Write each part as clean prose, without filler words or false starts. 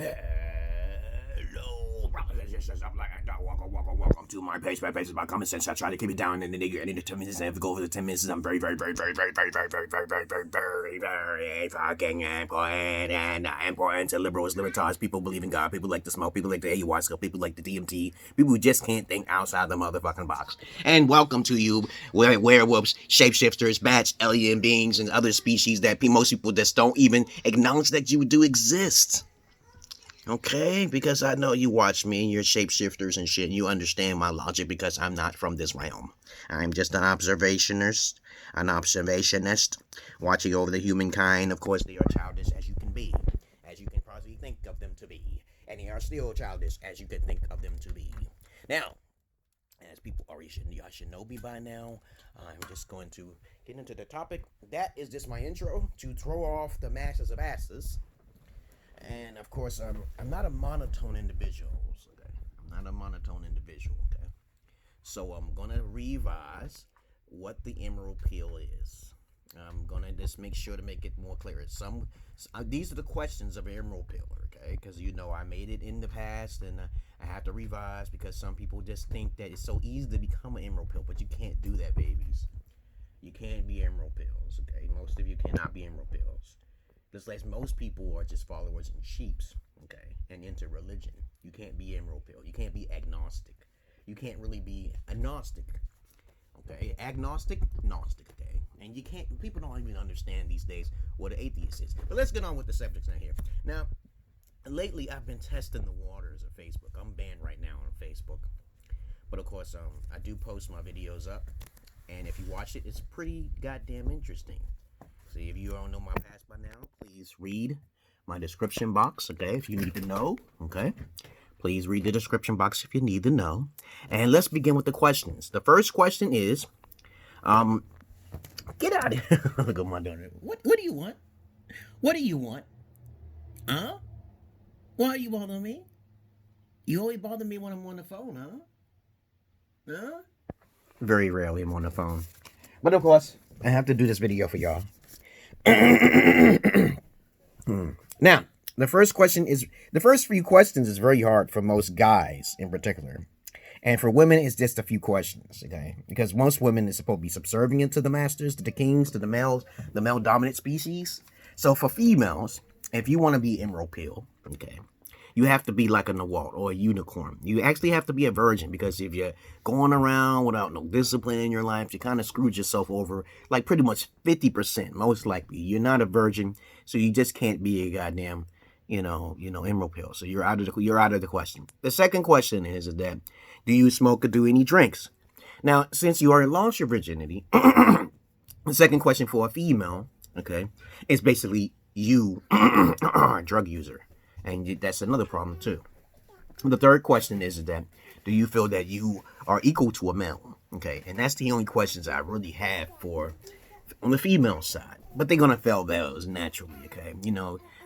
Hello, brothers and sisters. I'm like, welcome to my page. My page is about common sense. I try to keep it down in the nigger. I need 10 minutes. And if we go over the 10 minutes, I'm very fucking important. And important to liberals, libertarians, people believe in God, people like to smoke, people like the ayahuasca, people like the DMT, people who just can't think outside the motherfucking box. And welcome to you, werewolves, shapeshifters, bats, alien beings, and other species that most people just don't even acknowledge that you do exist. Okay, because I know you watch me and you're shapeshifters and shit, and you understand my logic because I'm not from this realm. I'm just an observationist, watching over the humankind. Of course, they are childish as you can be, as you can possibly think of them to be, and they are still childish as you can think of them to be. Now, as people already should know me by now, I'm just going to get into the topic. That is just my intro to throw off the masses of asses. And of course, I'm not a monotone individual. Okay? I'm not a monotone individual. Okay, so I'm gonna revise what the emerald pill is. I'm gonna just make sure to make it more clear. These are the questions of an emerald pill. Okay, because I made it in the past, and I have to revise because some people just think that it's so easy to become an emerald pill, but you can't do that, babies. You can't be emerald pills. Okay, most of you cannot be emerald pills. Just like most people are just followers and sheeps, okay, and into religion. You can't be emerald pill. You can't be agnostic. You can't really be agnostic, okay? Agnostic, gnostic, okay? And you can't, people don't even understand these days what an atheist is. But let's get on with the subjects now here. Now, lately I've been testing the waters of Facebook. I'm banned right now on Facebook. But of course, I do post my videos up. And if you watch it, it's pretty goddamn interesting. See, if you don't know my past by now, please read my description box, okay, if you need to know, okay? Please read the description box if you need to know. And let's begin with the questions. The first question is, get out of here. Look at my daughter. What do you want? What do you want? Huh? Why are you bothering me? You always bother me when I'm on the phone, huh? Huh? Very rarely I'm on the phone. But of course, I have to do this video for y'all. Now, the first few questions is very hard for most guys in particular. And for women, it's just a few questions, okay? Because most women is supposed to be subservient to the masters, to the kings, to the males, the male dominant species. So for females, if you want to be emerald pill, okay, you have to be like a Nawalt or a unicorn. You actually have to be a virgin, because if you're going around without no discipline in your life, you kind of screwed yourself over like pretty much 50%, most likely. You're not a virgin, so you just can't be a goddamn, emerald pill. So you're out of the question. The second question is that, do you smoke or do any drinks? Now, since you already lost your virginity, the second question for a female, okay, is basically you are a drug user. And that's another problem too. The third question is that, do you feel that you are equal to a male? Okay, and that's the only questions I really have for on the female side. But they're gonna fail those naturally. Okay,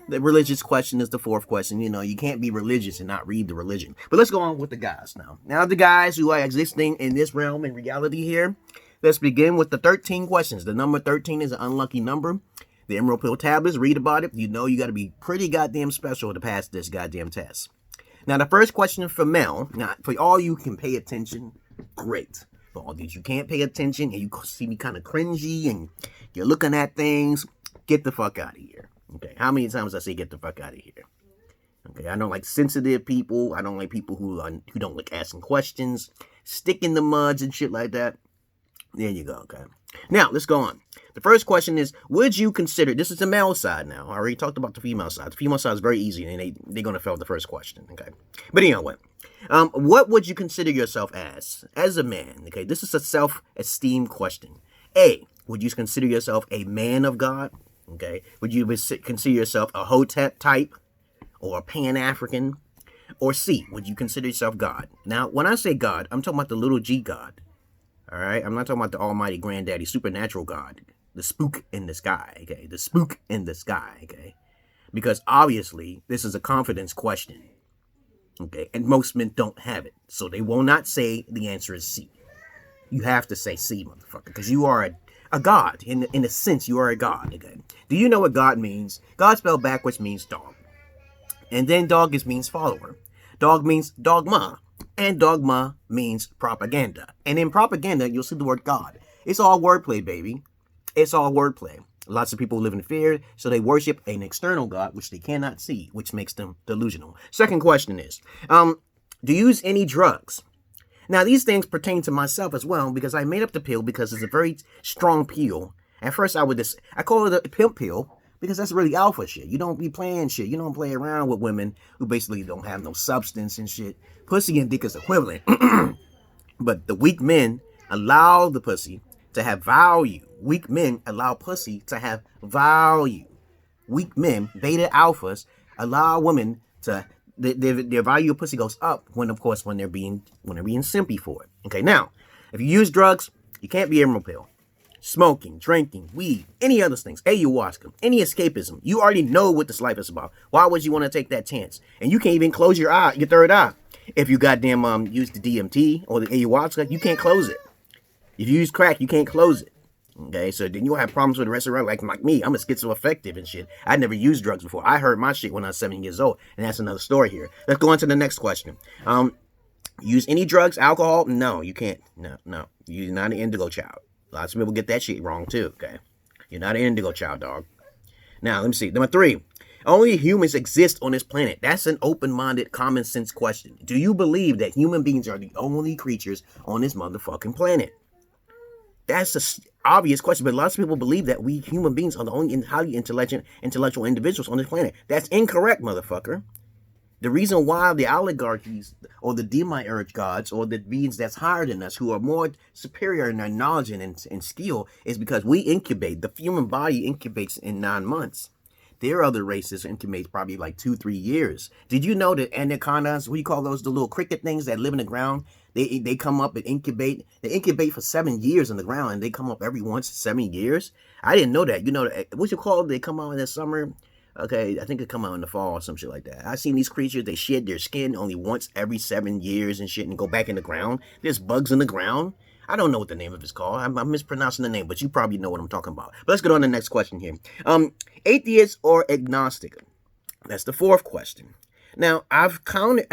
the religious question is the fourth question. You can't be religious and not read the religion. But let's go on with the guys now. Now the guys who are existing in this realm in reality here. Let's begin with the 13 questions. The number 13 is an unlucky number. The emerald pill tablets, read about it. You got to be pretty goddamn special to pass this goddamn test. Now, the first question for Mel, now, for all you can pay attention, great. For all these you can't pay attention and you see me kind of cringy and you're looking at things, get the fuck out of here. Okay, how many times I say get the fuck out of here? Okay, I don't like sensitive people. I don't like people who don't like asking questions, stick in the muds and shit like that. There you go, okay. Now, let's go on. The first question is, would you consider, this is the male side now. I already talked about the female side. The female side is very easy, and they're going to fail the first question, okay? But anyway, what would you consider yourself as a man, okay? This is a self-esteem question. A, would you consider yourself a man of God, okay? Would you consider yourself a Hotep type or a Pan-African? Or C, would you consider yourself God? Now, when I say God, I'm talking about the little g God. All right, I'm not talking about the almighty granddaddy supernatural God, the spook in the sky, okay? The spook in the sky, okay? Because obviously, this is a confidence question, okay? And most men don't have it, so they will not say the answer is C. You have to say C, motherfucker, because you are a god. In a sense, you are a god, okay? Do you know what God means? God spelled backwards means dog. And then dog means follower. Dog means dogma. And dogma means propaganda. And in propaganda, you'll see the word God. It's all wordplay, baby. It's all wordplay. Lots of people live in fear, so they worship an external God, which they cannot see, which makes them delusional. Second question is, do you use any drugs? Now, these things pertain to myself as well, because I made up the pill because it's a very strong pill. At first, I call it a pimp pill, because that's really alpha shit. You don't be playing shit. You don't play around with women who basically don't have no substance and shit. Pussy and dick is equivalent. But the weak men allow the pussy to have value. Weak men allow pussy to have value. Weak men, beta alphas, allow women to their value of pussy goes up when they're being simpy for it. Okay, now if you use drugs, you can't be emerald pill. Smoking, drinking, weed, any other things, ayahuasca, any escapism. You already know what this life is about. Why would you want to take that chance? And you can't even close your third eye. If you goddamn use the DMT or the ayahuasca, you can't close it. If you use crack, you can't close it. Okay, so then you'll have problems with the rest of your life. Like me, I'm a schizoaffective and shit. I never used drugs before. I heard my shit when I was 7 years old, and that's another story here. Let's go on to the next question. Use any drugs, alcohol? No, you can't. No. You're not an indigo child. Lots of people get that shit wrong too, okay? You're not an indigo child, dog. Now, let me see. Number 3. Only humans exist on this planet. That's an open-minded, common sense question. Do you believe that human beings are the only creatures on this motherfucking planet? That's an obvious question, but lots of people believe that we human beings are the only highly intellectual individuals on this planet. That's incorrect, motherfucker. The reason why the oligarchies or the demiurge gods or the beings that's higher than us who are more superior in their knowledge and skill is because we incubate. The human body incubates in 9 months. Their other races incubate probably like 2-3 years. Did you know that anacondas, what do you call those, the little cricket things that live in the ground, they come up and incubate. They incubate for 7 years in the ground and they come up every once in 7 years. I didn't know that. You know, what you call it? They come out in the summer. Okay, I think it come out in the fall or some shit like that. I've seen these creatures, they shed their skin only once every 7 years and shit and go back in the ground. There's bugs in the ground. I don't know what the name of it's called. I'm mispronouncing the name, but you probably know what I'm talking about. But let's get on to the next question here. Atheist or agnostic? That's the 4th question. Now, I've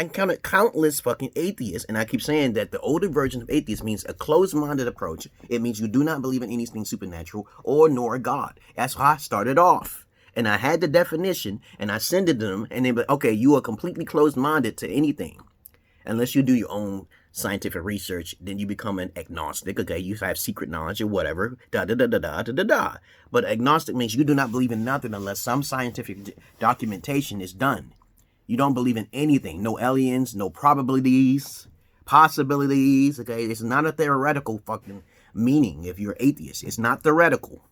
encountered countless fucking atheists, and I keep saying that the older version of atheist means a closed-minded approach. It means you do not believe in anything supernatural or nor God. That's how I started off. And I had the definition, and I sent it to them, and they were, okay, you are completely closed-minded to anything. Unless you do your own scientific research, then you become an agnostic, okay? You have secret knowledge or whatever, da-da-da-da-da-da-da-da. But agnostic means you do not believe in nothing unless some scientific documentation is done. You don't believe in anything. No aliens, no probabilities, possibilities, okay? It's not a theoretical fucking meaning if you're atheist. It's not theoretical.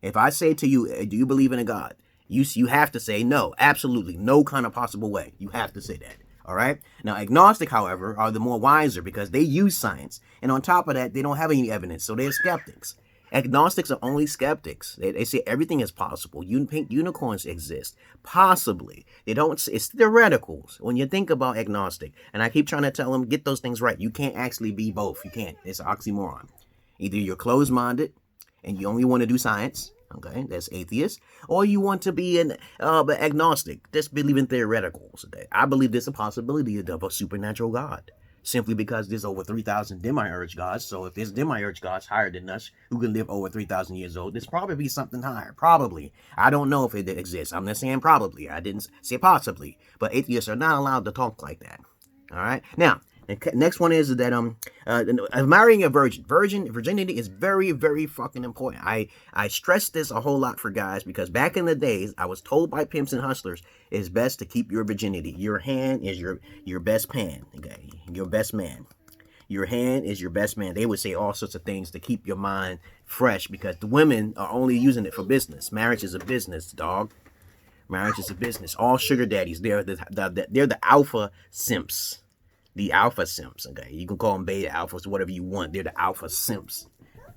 If I say to you, do you believe in a God? You have to say no, absolutely, no kind of possible way. You have to say that, all right? Now, agnostic, however, are the more wiser because they use science. And on top of that, they don't have any evidence, so they're skeptics. Agnostics are only skeptics. They say everything is possible. Pink unicorns exist. Possibly. They don't. It's theoretical when you think about agnostic. And I keep trying to tell them, get those things right. You can't actually be both. You can't. It's an oxymoron. Either you're closed-minded and you only want to do science, okay, that's atheist, or you want to be an agnostic, just believe in theoreticals. Okay? I believe there's a possibility of a supernatural God, simply because there's over 3,000 demiurge gods. So if there's demiurge gods higher than us who can live over 3,000 years old, there's probably something higher. Probably. I don't know if it exists. I'm not saying probably. I didn't say possibly. But atheists are not allowed to talk like that. All right? Now, the next one is that marrying a virgin. Virginity is very, very fucking important. I stress this a whole lot for guys because back in the days, I was told by pimps and hustlers, it's best to keep your virginity. Your hand is your best pan, okay? Your best man. Your hand is your best man. They would say all sorts of things to keep your mind fresh because the women are only using it for business. Marriage is a business, dog. Marriage is a business. All sugar daddies, they're the alpha simps. The alpha simps, okay? You can call them beta alphas, whatever you want. They're the alpha simps,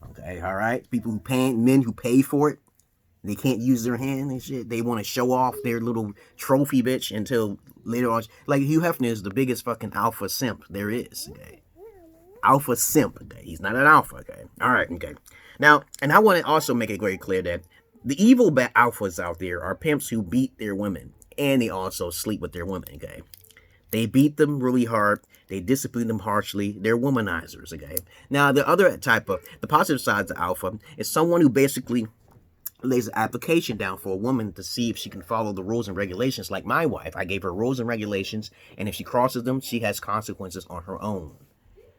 okay? All right? People men who pay for it, they can't use their hand and shit. They want to show off their little trophy bitch until later on. Like Hugh Hefner is the biggest fucking alpha simp there is, okay? Alpha simp, okay? He's not an alpha, okay? All right, okay. Now, and I want to also make it very clear that the evil alphas out there are pimps who beat their women. and they also sleep with their women, okay? They beat them really hard. They discipline them harshly. They're womanizers, okay? Now, the other type of, the positive side of alpha is someone who basically lays an application down for a woman to see if she can follow the rules and regulations. Like my wife, I gave her rules and regulations, and if she crosses them, she has consequences on her own,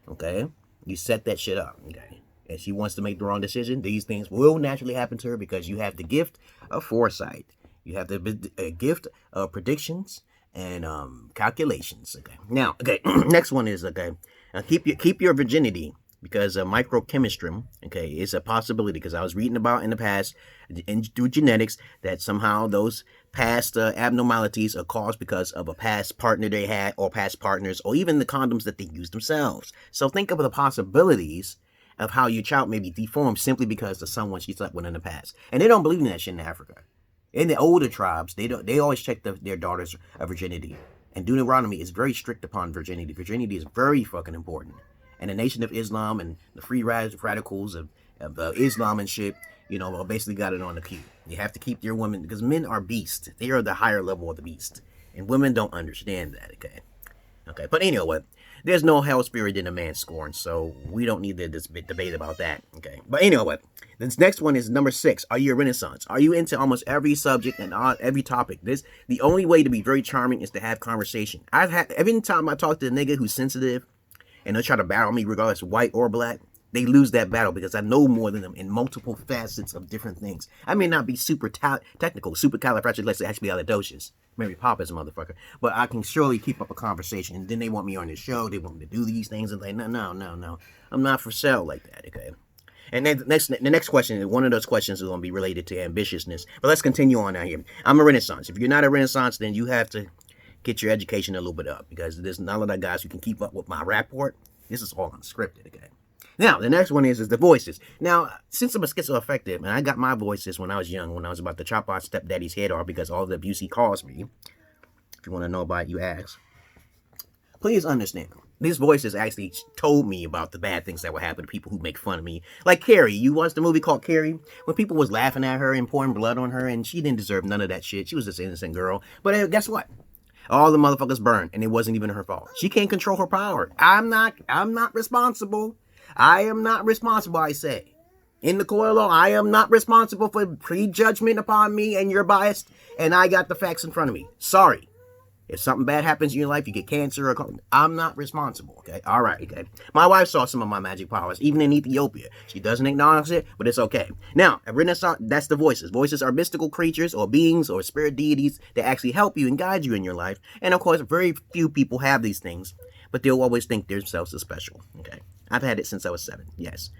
okay? You set that shit up, okay? And she wants to make the wrong decision, these things will naturally happen to her because you have the gift of foresight. You have the gift of predictions and calculations. Okay. Now, okay. Next one is okay. Keep your virginity, because microchimerism, okay, is a possibility. Because I was reading about in the past, through genetics, that somehow those past abnormalities are caused because of a past partner they had, or past partners, or even the condoms that they used themselves. So think of the possibilities of how your child may be deformed simply because of someone she slept with in the past. And they don't believe in that shit in Africa. In the older tribes, they always check their daughters' virginity. And Deuteronomy is very strict upon virginity. Virginity is very fucking important. And the Nation of Islam and the free radicals of Islam and shit, you know, basically got it on the queue. You have to keep your women, because men are beasts. They are the higher level of the beast. And women don't understand that, okay? Okay, but anyway, there's no hell spirit in a man scorn, so we don't need this debate about that, okay? But anyway, this next one is number 6. Are you a Renaissance? Are you into almost every subject and every topic? The only way to be very charming is to have conversation. Every time I talk to a nigga who's sensitive and they'll try to battle me regardless of white or black, they lose that battle because I know more than them in multiple facets of different things. I may not be super technical, supercalifragilisticexpialidocious, Mary Poppins motherfucker, but I can surely keep up a conversation. And then they want me on the show, they want me to do these things, and like, no. I'm not for sale like that, okay? And then the next question, one of those questions is going to be related to ambitiousness. But let's continue on out here. I'm a Renaissance. If you're not a Renaissance, then you have to get your education a little bit up, because there's none of that guys who can keep up with my rapport. This is all unscripted, okay? Now, the next one is the voices. Now, since I'm a schizoaffective, and I got my voices when I was young, when I was about to chop my stepdaddy's head off because all the abuse he caused me. If you want to know about it, you ask. Please understand, these voices actually told me about the bad things that would happen to people who make fun of me. Like Carrie. You watched the movie called Carrie? When people was laughing at her and pouring blood on her, and she didn't deserve none of that shit. She was just an innocent girl. But guess what? All the motherfuckers burned, and it wasn't even her fault. She can't control her power. I'm not responsible. I am not responsible, I say. In the court of law, I am not responsible for prejudgment upon me, and you're biased, and I got the facts in front of me. Sorry. If something bad happens in your life, you get cancer, I'm not responsible, okay? All right, okay? My wife saw some of my magic powers, even in Ethiopia. She doesn't acknowledge it, but it's okay. Now, a Renaissance, that's the voices. Voices are mystical creatures or beings or spirit deities that actually help you and guide you in your life. And of course, very few people have these things, but they'll always think themselves as special, okay? I've had it since I was 7, yes.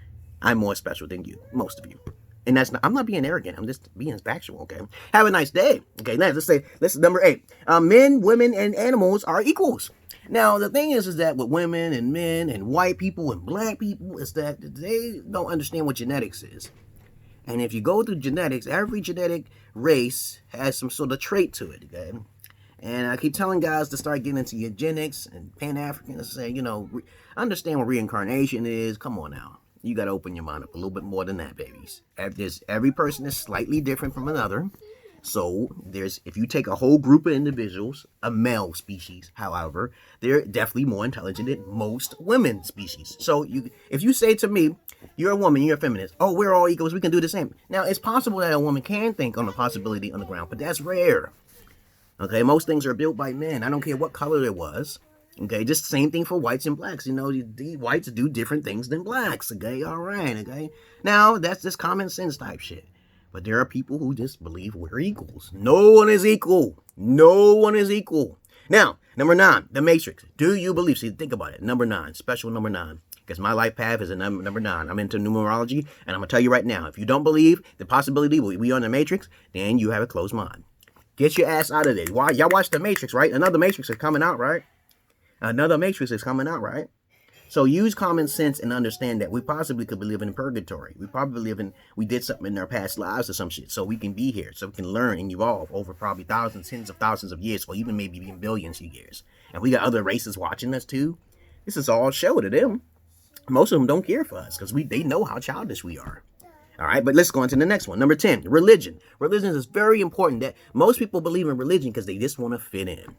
I'm more special than you, most of you. And I'm not being arrogant, I'm just being factual, okay? Have a nice day. Okay, now let's say number 8. Men, women, and animals are equals. Now, the thing is that with women and men and white people and black people is that they don't understand what genetics is. And if you go through genetics, every genetic race has some sort of trait to it, okay? And I keep telling guys to start getting into eugenics and Pan-Africans, say, you know, understand what reincarnation is. Come on now. You got to open your mind up a little bit more than that, babies. Every person is slightly different from another. So if you take a whole group of individuals, a male species, however, they're definitely more intelligent than most women species. So if you say to me, you're a woman, you're a feminist, oh, we're all equals, we can do the same. Now, it's possible that a woman can think on a possibility on the ground, but that's rare. Okay, most things are built by men. I don't care what color it was. Okay, just the same thing for whites and blacks. You know, the whites do different things than blacks. Okay, all right, okay. Now, that's just common sense type shit. But there are people who just believe we're equals. No one is equal. No one is equal. Now, number 9, the Matrix. Do you believe? See, think about it. Number 9, special number 9. Because my life path is a number 9. I'm into numerology, and I'm going to tell you right now, if you don't believe the possibility we are in the Matrix, then you have a closed mind. Get your ass out of there. Why? Y'all watch the Matrix, right? Another Matrix is coming out, right? Another Matrix is coming out, right? So use common sense and understand that we possibly could be living in purgatory. We did something in our past lives or some shit, so we can be here, so we can learn and evolve over probably thousands, tens of thousands of years, or even maybe even billions of years. And we got other races watching us too. This is all show to them. Most of them don't care for us because they know how childish we are. All right, but let's go on to the next one. Number 10, religion. Religion is very important. That most people believe in religion because they just want to fit in.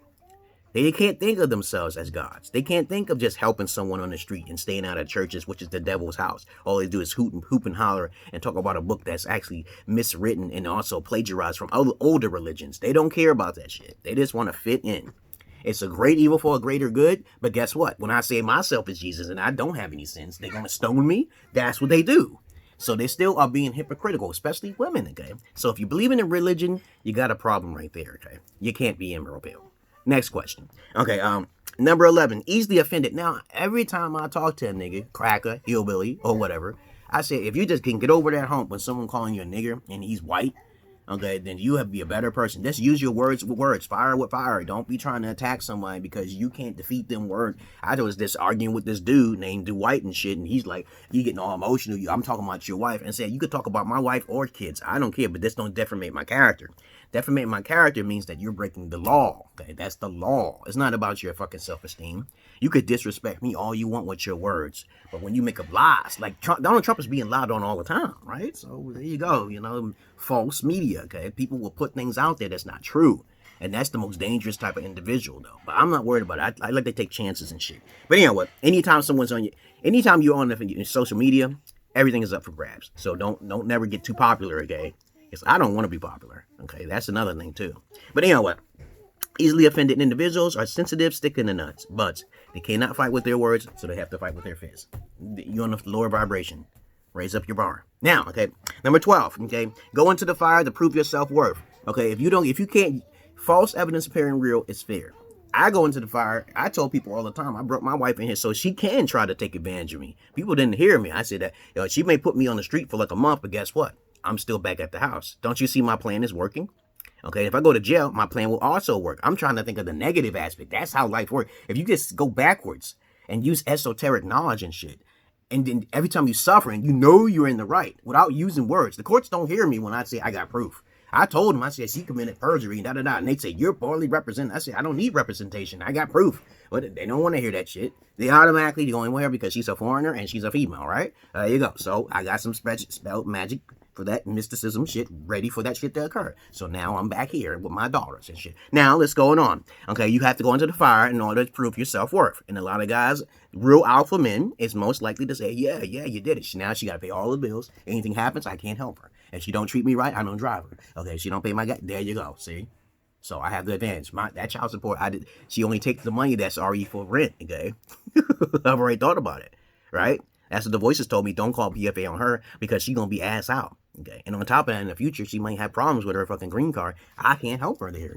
They can't think of themselves as gods. They can't think of just helping someone on the street and staying out of churches, which is the devil's house. All they do is hoop and holler and talk about a book that's actually miswritten and also plagiarized from older religions. They don't care about that shit. They just want to fit in. It's a great evil for a greater good, but guess what? When I say myself is Jesus and I don't have any sins, they're going to stone me. That's what they do. So they still are being hypocritical, especially women, okay? So if you believe in a religion, you got a problem right there, okay? You can't be emeraldpill. Next question. Okay, number 11, easily offended. Now, every time I talk to a nigga, cracker, hillbilly, or whatever, I say, if you just can get over that hump when someone calling you a nigger and he's white, okay, then you have to be a better person. Just use your words with words. Fire with fire. Don't be trying to attack somebody because you can't defeat them words. I was just arguing with this dude named Dwight and shit, and he's like, you getting all emotional. I'm talking about your wife, and said, you could talk about my wife or kids. I don't care, but this don't defamate my character. Defamate my character means that you're breaking the law. Okay, that's the law. It's not about your fucking self-esteem. You could disrespect me all you want with your words, but when you make up lies, like Donald Trump is being lied on all the time, right? So there you go, false media, okay? People will put things out there that's not true, and that's the most dangerous type of individual, though. But I'm not worried about it. I like to take chances and shit. But anyway, anytime you're on social media, everything is up for grabs. So don't never get too popular, okay? Because I don't want to be popular, okay? That's another thing too. But anyway, easily offended individuals are sensitive, stick in the nuts, but they cannot fight with their words, so they have to fight with their fists. You're on the lower vibration. Raise up your bar. Now, okay, number 12, okay, go into the fire to prove your self-worth. Okay, if you can't, false evidence appearing real is fair. I go into the fire. I told people all the time, I brought my wife in here so she can try to take advantage of me. People didn't hear me. I said that, she may put me on the street for like a month, but guess what? I'm still back at the house. Don't you see my plan is working? Okay, if I go to jail, my plan will also work. I'm trying to think of the negative aspect. That's how life works. If you just go backwards and use esoteric knowledge and shit, and then every time you suffer and you're in the right without using words, the courts don't hear me when I say I got proof. I told them, I said, she committed perjury, and they say, you're poorly represented. I said, I don't need representation. I got proof. But they don't want to hear that shit. They automatically go in her because she's a foreigner and she's a female, right? There you go. So I got some spell magic for that mysticism shit, ready for that shit to occur. So now I'm back here with my daughters and shit. Now let's go on. Okay, you have to go into the fire in order to prove your self-worth. And a lot of guys, real alpha men, is most likely to say, yeah, you did it. Now she got to pay all the bills. Anything happens, I can't help her. If she don't treat me right, I don't drive her. Okay, she don't pay my guy. There you go. See? So I have the advantage. That child support, she only takes the money that's already for rent. Okay, I've already thought about it. Right? That's what the voices told me. Don't call PFA on her because she's gonna be ass out. Okay, and on top of that, in the future, she might have problems with her fucking green card. I can't help her there.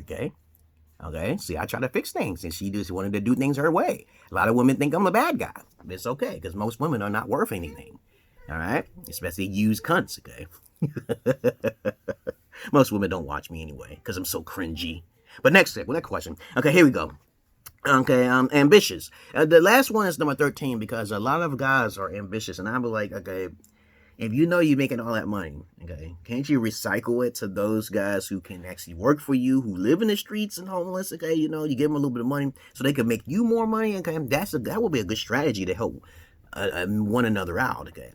Okay. See, I try to fix things, and she just wanted to do things her way. A lot of women think I'm a bad guy. But it's okay because most women are not worth anything. All right, especially used cunts. Okay. Most women don't watch me anyway because I'm so cringy. But next question. Okay, here we go. Okay, ambitious. The last one is number 13 because a lot of guys are ambitious, and I'm like, okay, if you know you're making all that money, okay, can't you recycle it to those guys who can actually work for you, who live in the streets and homeless? Okay, you give them a little bit of money so they can make you more money. Okay, that would be a good strategy to help one another out. Okay.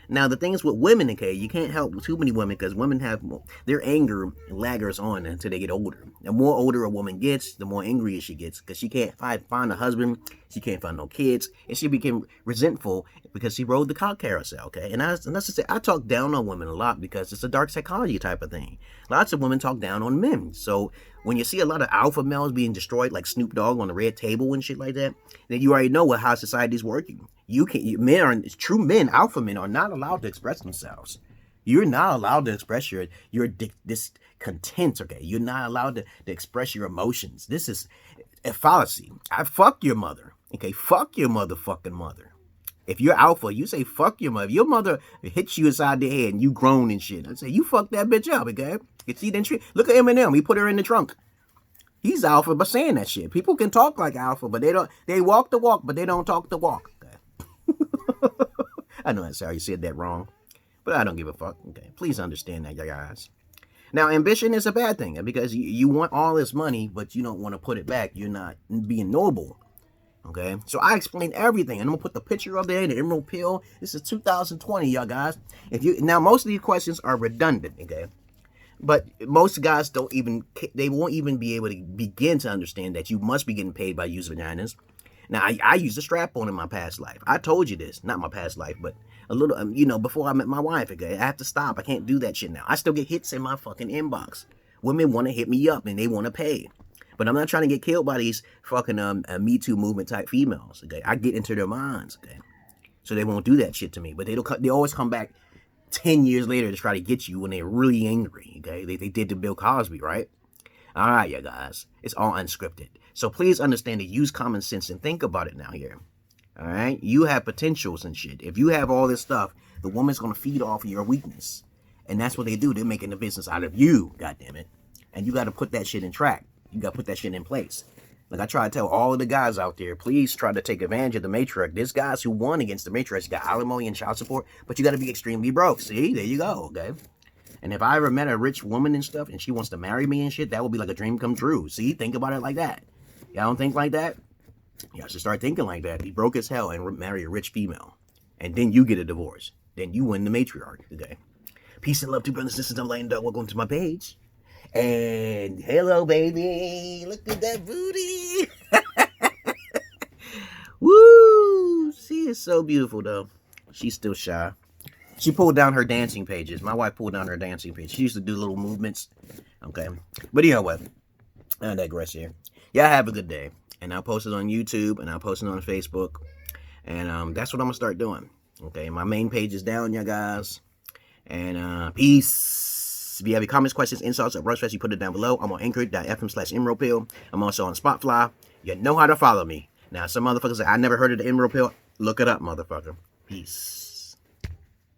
Now, the thing is with women, okay, you can't help too many women because women have their anger laggers on until they get older. The more older a woman gets, the more angrier she gets because she can't find a husband, she can't find no kids, and she became resentful because she rode the cock carousel, okay? And that's to say, I talk down on women a lot because it's a dark psychology type of thing. Lots of women talk down on men. So when you see a lot of alpha males being destroyed like Snoop Dogg on the red table and shit like that, then you already know how society's working. True men, alpha men, are not allowed to express themselves. You're not allowed to express your discontent, okay? You're not allowed to express your emotions. This is a fallacy. I fuck your mother, okay? Fuck your motherfucking mother. If you're alpha, you say fuck your mother. If your mother hits you inside the head and you groan and shit, I say you fuck that bitch up, okay? You see that shit? Look at Eminem. He put her in the trunk. He's alpha by saying that shit. People can talk like alpha, but they walk the walk, but they don't talk the walk. Okay? I know that's how you said that wrong, but I don't give a fuck. Okay, please understand that, guys. Now, ambition is a bad thing because you want all this money, but you don't want to put it back. You're not being noble. Okay, so I explained everything, and I'm gonna put the picture up there, the emerald pill. This is 2020, y'all guys. If you now, most of these questions are redundant, okay, but most guys they won't even be able to begin to understand that you must be getting paid by using vaginas. Now, I used a strap-on in my past life. I told you this, not my past life, but a little, before I met my wife, okay, I have to stop. I can't do that shit now. I still get hits in my fucking inbox. Women want to hit me up and they want to pay. But I'm not trying to get killed by these fucking Me Too movement type females. Okay, I get into their minds. Okay, so they won't do that shit to me. But they always come back 10 years later to try to get you when they're really angry. Okay, they did to Bill Cosby, right? All right, you guys, it's all unscripted. So please understand to use common sense and think about it now here. All right, you have potentials and shit. If you have all this stuff, the woman's gonna feed off of your weakness, and that's what they do. They're making the business out of you. God damn it, and you got to put that shit in track. You got to put that shit in place. Like I try to tell all of the guys out there, please try to take advantage of the matriarch. There's guys who won against the matriarch. You got alimony and child support, but you got to be extremely broke. See, there you go, okay? And if I ever met a rich woman and stuff, and she wants to marry me and shit, that would be like a dream come true. See, think about it like that. Y'all don't think like that? Y'all should start thinking like that. Be broke as hell and marry a rich female. And then you get a divorce. Then you win the matriarch, okay? Peace and love to brothers and sisters. I'm Lion Dog. Welcome to my page. And hello, baby. Look at that booty. Woo! She is so beautiful, though. She's still shy. She pulled down her dancing pages. My wife pulled down her dancing page. She used to do little movements. Okay. But you know what? I digress here. Y'all have a good day. And I'll post it on YouTube and I'll post it on Facebook. And that's what I'm going to start doing. Okay. My main page is down, y'all guys. And peace. If you have any comments, questions, insults, or brush you put it down below. I'm on anchor.fm/emeraldpill. I'm also on Spotify. You know how to follow me. Now, some motherfuckers say, I never heard of the emerald pill. Look it up, motherfucker. Peace.